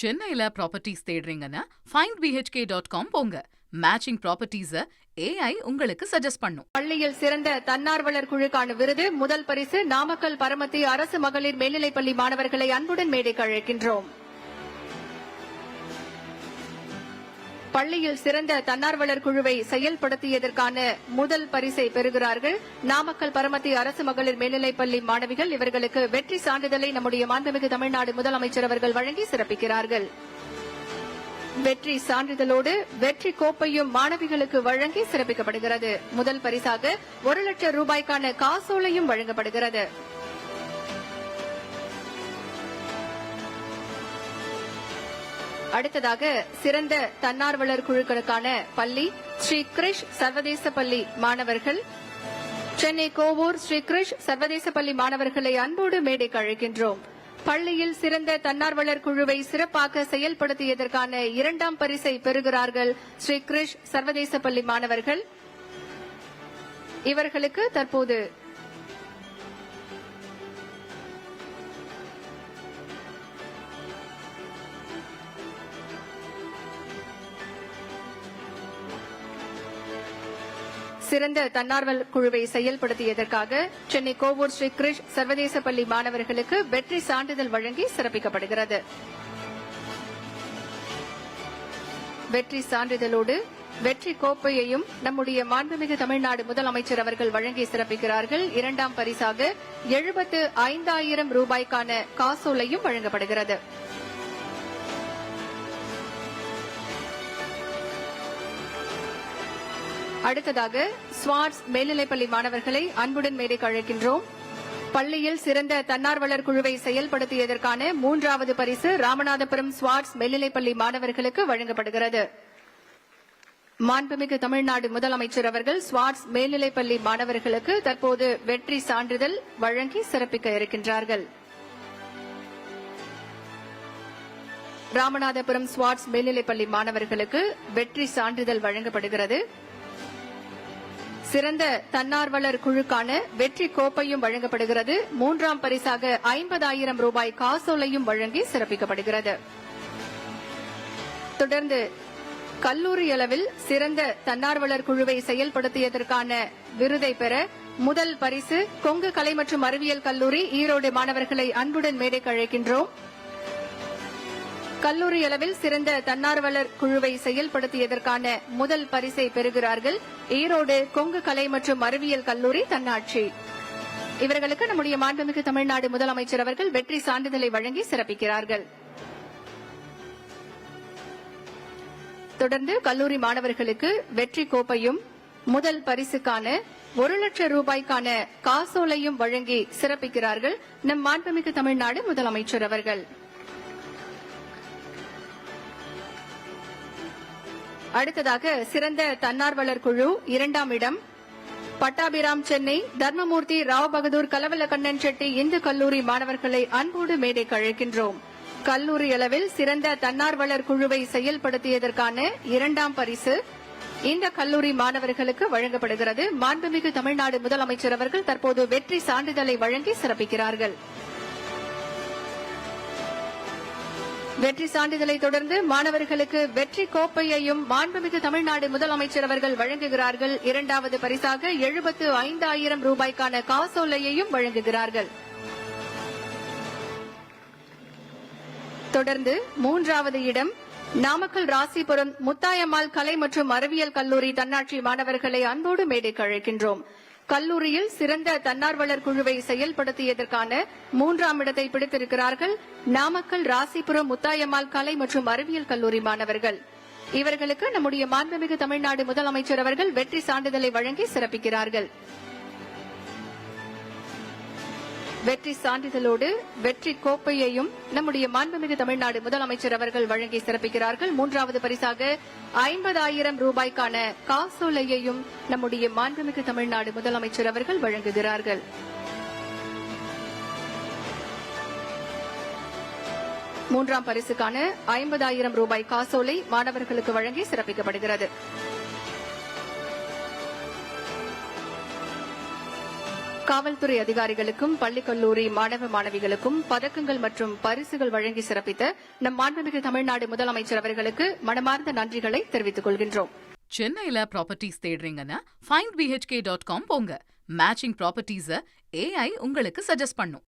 சென்னையில properties தேடுறீங்கன்னா findbhk.com போங்க. Matching ப்ராப்பர்ட்டிஸ AI உங்களுக்கு சஜஸ்ட் பண்ணும். பள்ளியில் சிறந்த தன்னார்வலர் குழுக்கான விருது முதல் பரிசு நாமக்கல் பரமத்தி அரசு மகளிர் மேல்நிலைப்பள்ளி மாணவர்களை அன்புடன் மேடைக்கு அழைக்கின்றோம். பள்ளியில் சிறந்த தன்னார்வலர் குழுவை செயல்படுத்தியதற்கான முதல் பரிசை பெறுகிறார்கள் நாமக்கல் பரமத்தி அரசு மகளிர் மேல்நிலைப்பள்ளி மாணவிகள். இவர்களுக்கு வெற்றி சான்றிதழை நம்முடைய மாண்புமிகு தமிழ்நாடு முதலமைச்சர் அவர்கள் வழங்கி சிறப்பிக்கிறார்கள். வெற்றி சான்றிதழோடு வெற்றி கோப்பையும் மாணவிகளுக்கு வழங்கி சிறப்பிக்கப்படுகிறது. முதல் பரிசாக 1 லட்சம் ரூபாய்க்கான காசோலையும் வழங்கப்படுகிறது. அடுத்ததாக சிறந்த தன்னார்வலர் குழுக்களுக்கான பள்ளி ஸ்ரீ கிரிஷ் சர்வதேச பள்ளி மாணவர்கள். சென்னை கோவூர் ஸ்ரீ கிரிஷ் சர்வதேச பள்ளி மாணவர்களை அன்போடு மேடைக்கு அழைக்கின்றோம். பள்ளியில் சிறந்த தன்னார்வலர் குழுவை சிறப்பாக செயல்படுத்தியதற்கான 2ஆம் பரிசை பெறுகிறார்கள் ஸ்ரீ கிரிஷ் சர்வதேச பள்ளி மாணவர்கள். இவர்களுக்கு தற்போது சிறந்த தன்னார்வலர் குழுவை செயல்படுத்தியதற்காக சென்னை கோவூர் ஸ்ரீ கிரிஷ் சர்வதேச பள்ளி மாணவர்களுக்கு வெற்றி சான்றிதழ் வழங்கி சிறப்பிக்கப்படுகிறது. வெற்றி சான்றிதழோடு வெற்றி கோப்பையையும் நம்முடைய மாண்புமிகு தமிழ்நாடு முதலமைச்சர் அவர்கள் வழங்கி சிறப்பிக்கிறார்கள். 2ஆம் பரிசாக 75,000 ரூபாய்க்கான காசோலையும் வழங்கப்படுகிறது. அடுத்ததாக ஸ்வாட்ஸ் மேல்நிலைப்பள்ளி மாணவர்களை அன்புடன் மேடைக்கு அழைக்கின்றோம். பள்ளியில் சிறந்த தன்னார்வலர் குழுவை செயல்படுத்தியதற்கான 3வது பரிசு ராமநாதபுரம் ஸ்வாட்ஸ் மேல்நிலைப்பள்ளி மாணவர்களுக்கு வழங்கப்படுகிறது. மாண்புமிகு தமிழ்நாடு முதலமைச்சர் அவர்கள் ஸ்வாட்ஸ் மேல்நிலைப்பள்ளி மாணவர்களுக்கு தற்போது வெற்றி சான்றிதழ் வழங்கி சிறப்பிக்க இருக்கின்றார்கள். ராமநாதபுரம் ஸ்வாட்ஸ் மேல்நிலைப்பள்ளி மாணவர்களுக்கு வெற்றி சான்றிதழ் வழங்கப்படுகிறது. சிறந்த தன்னார்வலர் குழுக்கான வெற்றி கோப்பையும் வழங்கப்படுகிறது. 3ஆம் பரிசாக 50,000 ரூபாய் காசோலையும் வழங்கி சிறப்பிக்கப்படுகிறது. தொடர்ந்து கல்லூரி அளவில் சிறந்த தன்னார்வலர் குழுவை செயல்படுத்தியதற்கான விருதை பெற முதல் பரிசு கொங்கு கலை மற்றும் அறிவியல் கல்லூரி ஈரோடு மாணவர்களை அன்புடன் மேடைக்கு அழைக்கின்றோம். கல்லூரி அளவில் சிறந்த தன்னார்வலர் குழுவை செயல்படுத்தியதற்கான முதல் பரிசை பெறுகிறார்கள் ஈரோடு கொங்கு கலை மற்றும் அறிவியல் கல்லூரி தன்னாட்சி. இவர்களுக்கு நம்முடைய மாண்புமிகு தமிழ்நாடு முதலமைச்சர் அவர்கள் வெற்றி சான்றிதழை வழங்கி சிறப்பிக்கிறார்கள். தொடர்ந்து கல்லூரி மாணவர்களுக்கு வெற்றி கோப்பையும் முதல் பரிசுக்கான 1 லட்சம் ரூபாய்க்கான காசோலையும் வழங்கி சிறப்பிக்கிறார்கள் நம் மாண்புமிகு தமிழ்நாடு முதலமைச்சர் அவர்கள். அடுத்ததாக சிறந்த தன்னார்வலர் குழு 2ஆம் இடம் பட்டாபிராம் சென்னை தர்மமூர்த்தி ராவ் பகதூர் கலவலக்கண்ணன் செட்டி இந்து கல்லூரி மாணவர்களை அன்போடு மேடைக்கு அழைக்கின்றோம். கல்லூரி அளவில் சிறந்த தன்னார்வலர் குழுவை செயல்படுத்தியதற்கான 2ஆம் பரிசு இந்த கல்லூரி மாணவர்களுக்கு வழங்கப்படுகிறது. மாண்புமிகு தமிழ்நாடு முதலமைச்சர் அவர்கள் தற்போது வெற்றி சான்றிதழை வழங்கி சிறப்பிக்கிறார்கள். வெற்றி சான்றிதழை தொடர்ந்து மாணவர்களுக்கு வெற்றி கோப்பையையும் மாண்புமிகு தமிழ்நாடு முதலமைச்சர் அவர்கள் வழங்குகிறார்கள். 2வது பரிசாக 75,000 ரூபாய்க்கான காசோலையையும் வழங்குகிறார்கள். தொடர்ந்து 3வது இடம் நாமக்கல் ராசிபுரம் முத்தாயம்மாள் கலை மற்றும் அறிவியல் கல்லூரி தன்னாட்சி மாணவர்களை அன்போடு மேடைக்கு அழைக்கின்றோம். கல்லூரியில் சிறந்த தன்னார்வலர் குழுவை செயல்படுத்தியதற்கான 3ஆம் இடத்தை பிடித்திருக்கிறார்கள் நாமக்கல் ராசிபுரம் முத்தாயம்மாள் கலை மற்றும் அறிவியல் கல்லூரி மாணவர்கள். இவர்களுக்கு நம்முடைய மாண்புமிகு தமிழ்நாடு முதலமைச்சர் அவர்கள் வெற்றி சான்றிதழை வழங்கி சிறப்பிக்கிறார்கள். வெற்றி சான்றிதழோடு வெற்றி கோப்பையையும் நம்முடைய மாண்புமிகு தமிழ்நாடு முதலமைச்சர் அவர்கள் வழங்கி சிறப்பிக்கிறார்கள். 3வது பரிசாக 50,000 ரூபாய்க்கான காசோலையையும் நம்முடைய மாண்புமிகு தமிழ்நாடு முதலமைச்சர் அவர்கள் வழங்குகிறார்கள். 3ஆம் பரிசுக்கான 50,000 ரூபாய் காசோலை மாணவர்களுக்கு வழங்கி சிறப்பிக்கப்படுகிறது. காவல்துறை அதிகாரிகளுக்கும் பள்ளி கல்லூரி மாணவ மாணவிகளுக்கும் பதக்கங்கள் மற்றும் பரிசுகள் வழங்கி சிறப்பித்த நம் மாண்புமிகு தமிழ்நாடு முதலமைச்சர் அவர்களுக்கு மனமார்ந்த நன்றிகளை தெரிவித்துக் கொள்கின்றோம். சென்னையில ப்ராப்பர்ட்டிஸ் தேடுறீங்கன்னா findbhk.com போங்க. மேட்சிங் ப்ராப்பர்ட்டிஸ AI உங்களுக்கு சஜஸ்ட் பண்ணும்.